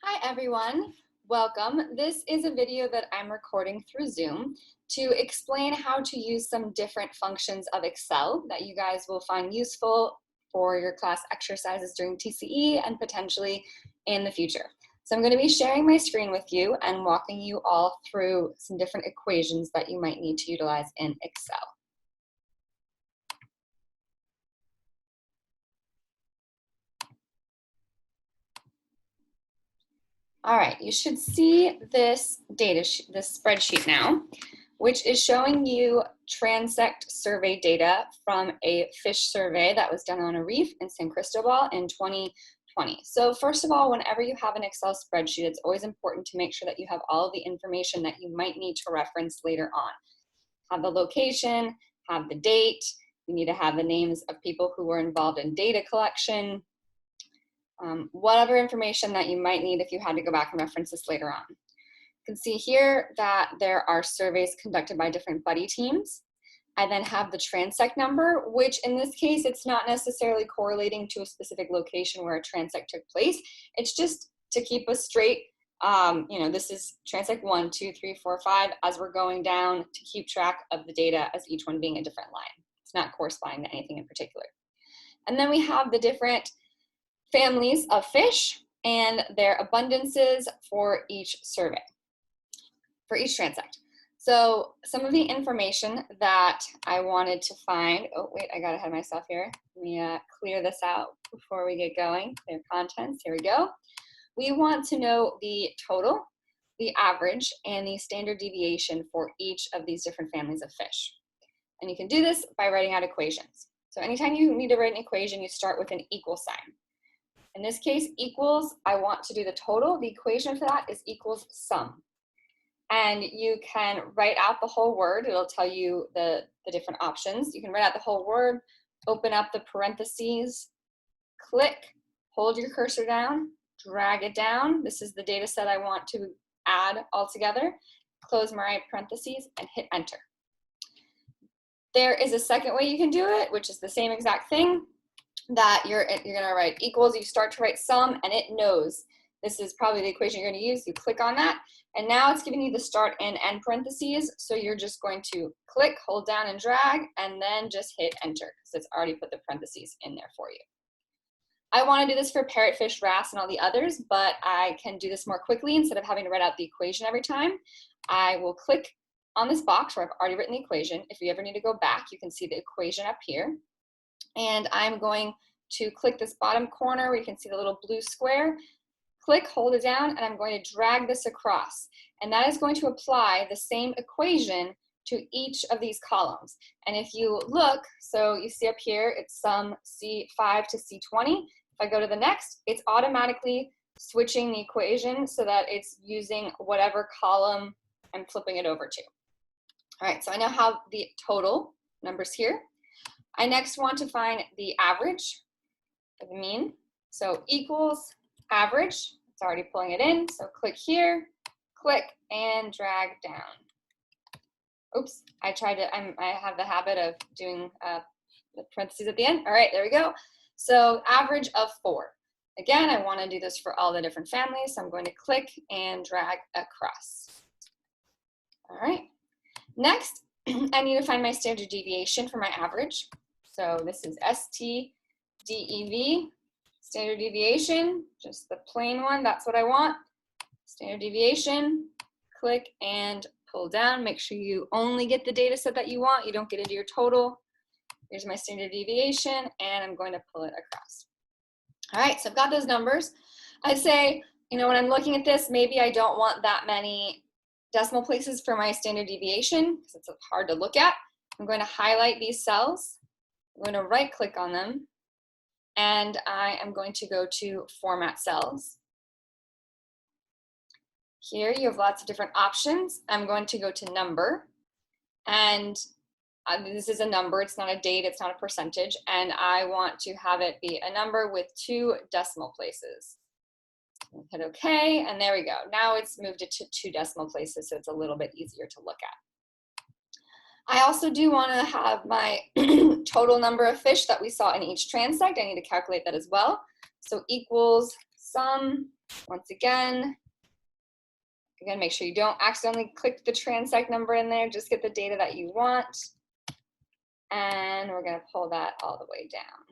Hi everyone, welcome. This is a video that I'm recording through Zoom to explain how to use some different functions of Excel that you guys will find useful for your class exercises during TCE and potentially in the future. So I'm going to be sharing my screen with you and walking you all through some different equations that you might need to utilize in Excel. All right, you should see this this spreadsheet now, which is showing you transect survey data from a fish survey that was done on a reef in San Cristobal in 2020. So first of all, whenever you have an Excel spreadsheet, it's always important to make sure that you have all of the information that you might need to reference later on. Have the location, have the date, you need to have the names of people who were involved in data collection, whatever information that you might need if you had to go back and reference this later on. You can see here that there are surveys conducted by different buddy teams. I then have the transect number, which in this case, it's not necessarily correlating to a specific location where a transect took place. It's just to keep us straight. This is transect 1, 2, 3, 4, 5, as we're going down to keep track of the data as each one being a different line. It's not corresponding to anything in particular. And then we have the different families of fish and their abundances for each survey, for each transect. So some of the information that I wanted to find, oh wait, I got ahead of myself here. Let me clear this out before we get going. Clear contents, here we go. We want to know the total, the average, and the standard deviation for each of these different families of fish. And you can do this by writing out equations. So anytime you need to write an equation, you start with an equal sign. In this case, equals, I want to do the total. The equation for that is equals sum. And you can write out the whole word. It'll tell you the different options. You can write out the whole word, open up the parentheses, click, hold your cursor down, drag it down. This is the data set I want to add all together. Close my parentheses and hit enter. There is a second way you can do it, which is the same exact thing. That you're gonna write equals, you start to write sum, and it knows this is probably the equation you're gonna use. You click on that, and now it's giving you the start and end parentheses, so you're just going to click, hold down and drag, and then just hit enter, because it's already put the parentheses in there for you. I wanna do this for parrotfish, wrasse, and all the others, but I can do this more quickly. Instead of having to write out the equation every time, I will click on this box where I've already written the equation. If you ever need to go back, you can see the equation up here. And I'm going to click this bottom corner where you can see the little blue square. Click, hold it down, and I'm going to drag this across. And that is going to apply the same equation to each of these columns. And if you look, so you see up here, it's sum C5 to C20. If I go to the next, it's automatically switching the equation so that it's using whatever column I'm flipping it over to. All right, so I now have the total numbers here. I next want to find the average, or the mean. So equals average, it's already pulling it in. So click here, click, and drag down. Oops, I have the habit of doing the parentheses at the end. All right, there we go. So average of 4. Again, I want to do this for all the different families. So I'm going to click and drag across. All right, next, I need to find my standard deviation for my average. So this is STDEV, standard deviation, just the plain one, that's what I want. Standard deviation, click and pull down. Make sure you only get the data set that you want. You don't get into your total. Here's my standard deviation, and I'm going to pull it across. All right, so I've got those numbers. I'd say, when I'm looking at this, maybe I don't want that many decimal places for my standard deviation because it's hard to look at. I'm going to highlight these cells. I'm going to right click on them, and I am going to go to format cells. Here you have lots of different options. I'm going to go to number, and this is a number, it's not a date, it's not a percentage, and I want to have it be a number with 2 decimal places. Hit OK, and there we go. Now it's moved it to 2 decimal places, so it's a little bit easier to look at. I also do want to have my total number of fish that we saw in each transect. I need to calculate that as well. So equals sum. Once again, make sure you don't accidentally click the transect number in there. Just get the data that you want. And we're going to pull that all the way down.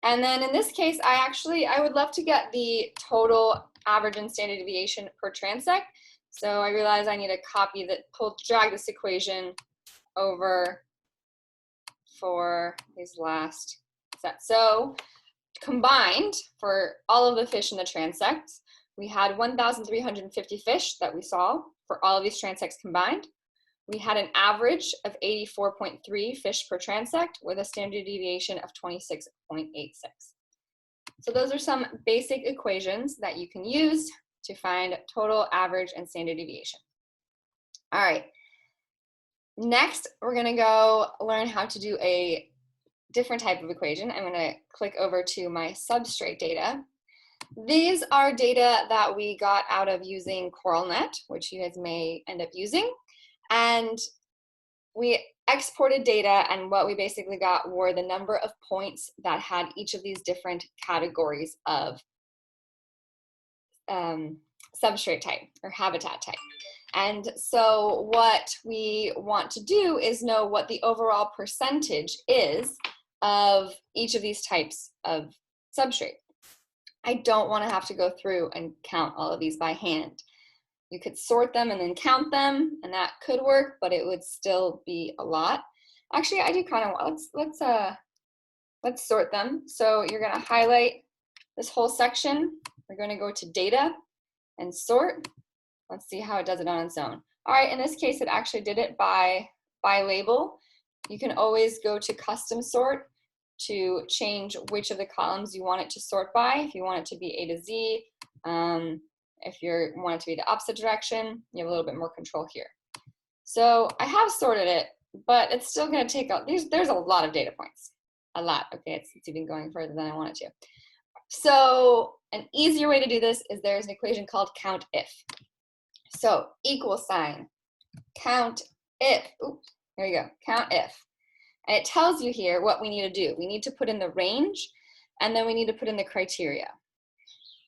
And then in this case, I would love to get the total average and standard deviation per transect. So I realize I need to copy that, drag this equation over for these last sets. So combined for all of the fish in the transects, we had 1,350 fish that we saw for all of these transects combined. We had an average of 84.3 fish per transect with a standard deviation of 26.86. So those are some basic equations that you can use to find total, average, and standard deviation. All right. Next, we're going to go learn how to do a different type of equation. I'm going to click over to my substrate data. These are data that we got out of using CoralNet, which you guys may end up using. And we exported data, and what we basically got were the number of points that had each of these different categories of substrate type or habitat type. And so what we want to do is know what the overall percentage is of each of these types of substrate. I don't want to have to go through and count all of these by hand. You could sort them and then count them, and that could work, but it would still be a lot. Actually, I do kind of want, let's sort them. So you're going to highlight this whole section. We're going to go to data and sort. Let's see how it does it on its own. All right, in this case, it actually did it by label. You can always go to custom sort to change which of the columns you want it to sort by. If you want it to be A to Z, if you want it to be the opposite direction, you have a little bit more control here. So I have sorted it, but it's still going to take out, there's a lot of data points. A lot. Okay, it's even going further than I want it to. So an easier way to do this is there's an equation called Countif. So equal sign, Countif. Oops, there you go, Countif. And it tells you here what we need to do. We need to put in the range, and then we need to put in the criteria.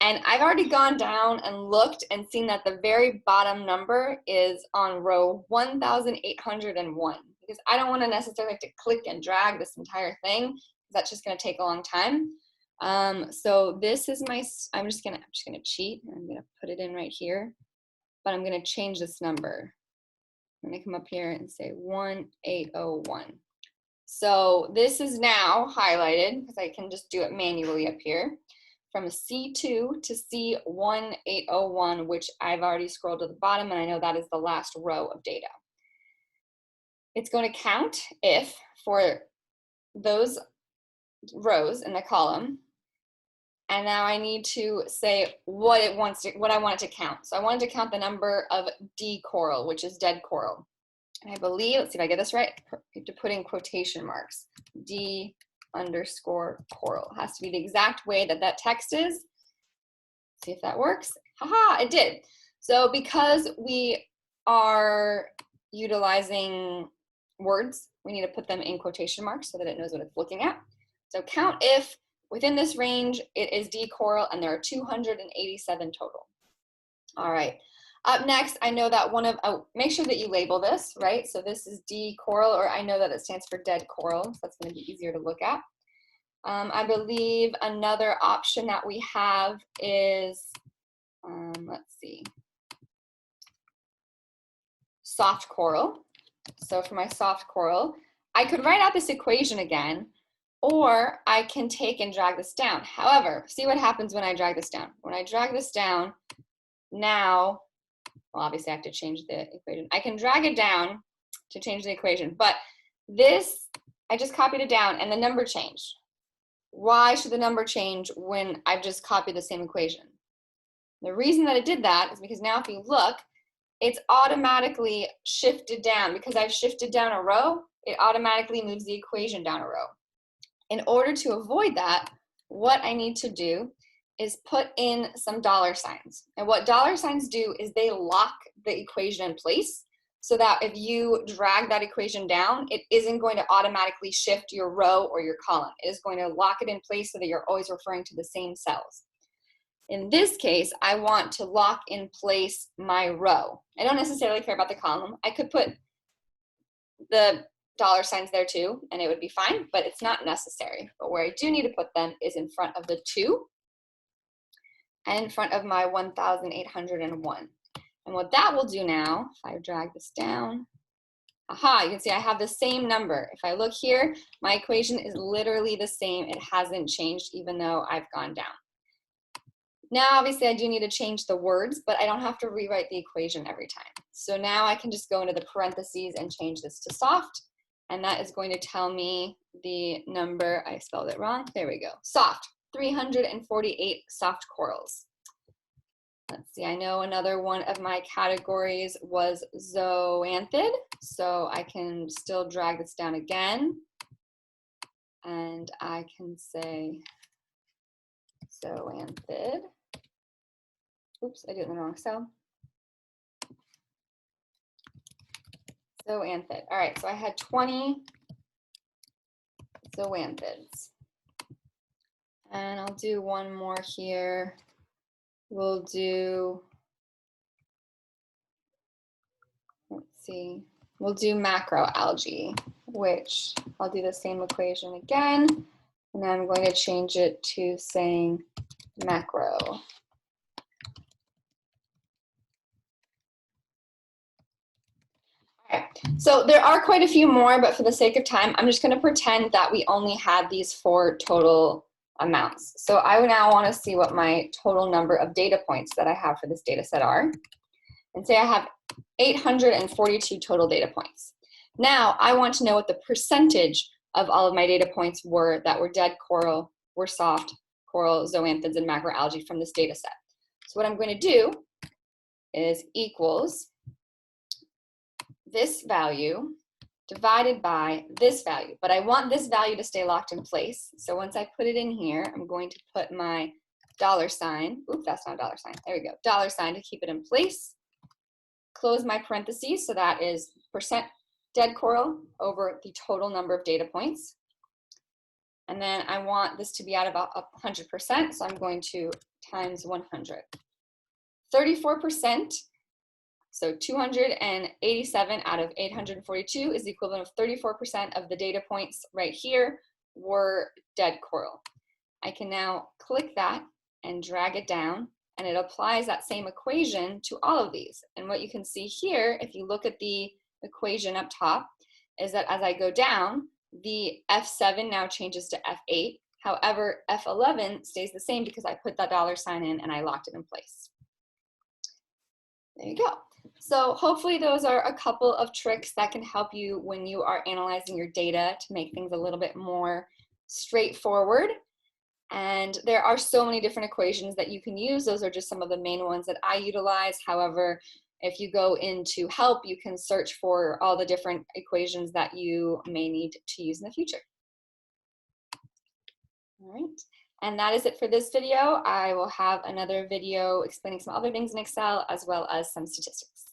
And I've already gone down and looked and seen that the very bottom number is on row 1,801, because I don't want to necessarily have to click and drag this entire thing. That's just going to take a long time. So this is my, I'm just gonna cheat. I'm gonna put it in right here, but I'm gonna change this number. I'm gonna come up here and say 1,801. So this is now highlighted because I can just do it manually up here. From C2 to C1801, which I've already scrolled to the bottom, and I know that is the last row of data. It's going to count if for those rows in the column, and now I need to say what I want it to count. So I wanted to count the number of D coral, which is dead coral. And I believe, let's see if I get this right, you have to put in quotation marks, D underscore coral. It has to be the exact way that that text is. See if that works. Haha, it did. So because we are utilizing words, we need to put them in quotation marks so that it knows what it's looking at. So count if within this range it is D coral, and there are 287 total. All right. Up next, I know that make sure that you label this, right? So this is D coral, or I know that it stands for dead coral, so that's going to be easier to look at. I believe another option that we have is, let's see, soft coral. So for my soft coral, I could write out this equation again, or I can take and drag this down. However, see what happens when I drag this down. When I drag this down, now, well, obviously I have to change the equation. I can drag it down to change the equation, but this, I just copied it down and the number changed. Why should the number change when I've just copied the same equation? The reason that it did that is because now if you look, it's automatically shifted down. Because I've shifted down a row, it automatically moves the equation down a row. In order to avoid that, what I need to do is put in some dollar signs. And what dollar signs do is they lock the equation in place so that if you drag that equation down, it isn't going to automatically shift your row or your column. It is going to lock it in place so that you're always referring to the same cells. In this case, I want to lock in place my row. I don't necessarily care about the column. I could put the dollar signs there too, and it would be fine, but it's not necessary. But where I do need to put them is in front of the 2 and in front of my 1,801. And what that will do now, if I drag this down, aha, you can see I have the same number. If I look here, my equation is literally the same. It hasn't changed even though I've gone down. Now, obviously, I do need to change the words, but I don't have to rewrite the equation every time. So now I can just go into the parentheses and change this to soft, and that is going to tell me the number. I spelled it wrong. There we go. Soft, 348 soft corals. Let's see, I know another one of my categories was zoanthid, so I can still drag this down again, and I can say zoanthid. Oops, I did it in the wrong cell. Zoanthid. All right, so I had 20 zoanthids. And I'll do one more here. We'll do, let's see, we'll do macroalgae, which I'll do the same equation again. And I'm going to change it to saying macro. Okay, so there are quite a few more, but for the sake of time, I'm just going to pretend that we only had these 4 total amounts. So I would now want to see what my total number of data points that I have for this data set are. And say I have 842 total data points. Now I want to know what the percentage of all of my data points were that were dead coral, were soft coral, zoanthids, and macroalgae from this data set. So what I'm going to do is equals this value divided by this value, but I want this value to stay locked in place. So once I put it in here, I'm going to put my dollar sign. Oops, that's not a dollar sign. There we go. Dollar sign to keep it in place. Close my parentheses, so that is percent dead coral over the total number of data points. And then I want this to be at about 100%, so I'm going to times 100. 34%. So 287 out of 842 is the equivalent of 34% of the data points right here were dead coral. I can now click that and drag it down, and it applies that same equation to all of these. And what you can see here, if you look at the equation up top, is that as I go down, the F7 now changes to F8. However, F11 stays the same because I put that dollar sign in and I locked it in place. There you go. So hopefully those are a couple of tricks that can help you when you are analyzing your data to make things a little bit more straightforward. And there are so many different equations that you can use. Those are just some of the main ones that I utilize. However, if you go into help, you can search for all the different equations that you may need to use in the future. All right. And that is it for this video. I will have another video explaining some other things in Excel as well as some statistics.